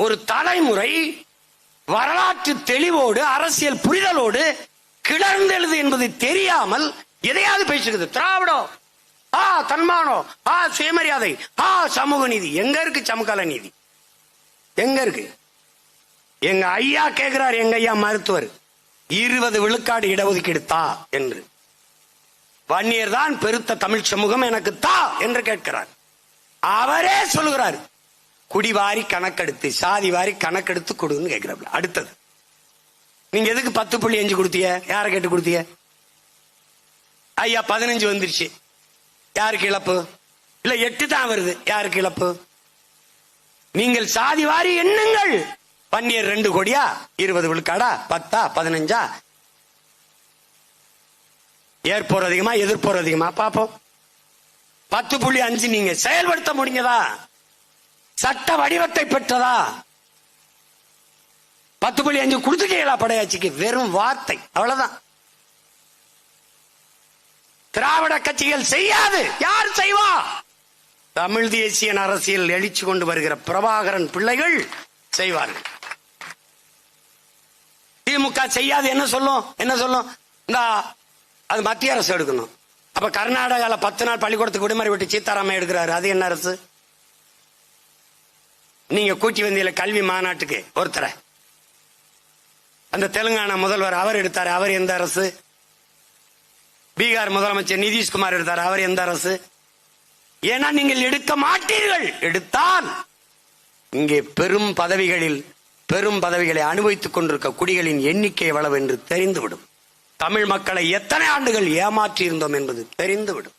ஒரு தலைமுறை வரலாற்று தெளிவோடு அரசியல் புரிதலோடு கிளர்ந்தெழுது என்பது தெரியாமல் எதையாவது பேசுகிறது. திராவிடம், தன்மானம், சுயமரியாதை, சமூக நீதி. எங்க இருக்கு சமகால நீதி? எங்க இருக்கு? எங்க ஐயா கேட்கிறார், எங்க ஐயா மருத்துவர் 20 விழுக்காடு இடஒதுக்கீடு தா என்று. வன்னியர் தான் பெருத்த தமிழ் சமூகம், எனக்கு தா என்று கேட்கிறார். அவரே சொல்லுகிறார், குடிவாரி கணக்கெடுத்து சாதி வாரி கணக்கெடுத்து கொடுன்னு கேட்கிறார். அடுத்தது, நீங்க எதுக்கு 10.5 கொடுத்தீங்க? யாரை கேட்டு கொடுத்தீங்க? ஐயா 15 வந்துருச்சு, யாருக்கு இழப்பு? இல்ல 8 தான் வருது, யாருக்கு இழப்பு? நீங்கள் சாதி வாரி எண்ணுங்கள். வன்னியர் 2 கோடியா, 20 விழுக்காடா, 10 15? ஏற்போர் அதிகமா எதிர்ப்போர் அதிகமா பாப்போம். 10.5 நீங்க செயல்படுத்த முடிஞ்சதா? சட்ட வடிவத்தை பெற்றதா? 10.5 கொடுத்துட்டீங்களா படையாட்சிக்கு? வெறும் வார்த்தை, அவ்வளவுதான். திராவிட கட்சிகள் செய்யாது, யார் செய்வா? தமிழ் தேசிய அரசியல் எழுச்சி கொண்டு வருகிற பிரபாகரன் பிள்ளைகள் செய்வார்கள். திமுக செய்யாது. என்ன சொல்லும்? என்ன சொல்லும்? இந்த அது மத்திய அரசு எடுக்கணும். அப்ப கர்நாடகால 10 நாள் பள்ளிக்கூடத்துக்கு விடுமுறை விட்டு சீதாராமன் எடுக்கிறாரு, அது என்ன அரசு? நீங்க கூட்டி வந்தீங்க கல்வி மாநாட்டுக்கு ஒருத்தரை, அந்த தெலுங்கானா முதல்வர் அவர் எடுத்தாரு, அவர் எந்த அரசு? பீகார் முதலமைச்சர் நிதிஷ்குமார் எடுத்தார், அவர் எந்த அரசு? ஏன்னா நீங்கள் எடுக்க மாட்டீர்கள். எடுத்தால் இங்கே பெரும் பதவிகளை அனுபவித்துக் கொண்டிருக்க குடிகளின் எண்ணிக்கை எவ்வளவு என்று தெரிந்துவிடும். தமிழ் மக்களை எத்தனை ஆண்டுகள் ஏமாற்றி இருந்தோம் என்பது தெரிந்துவிடும்.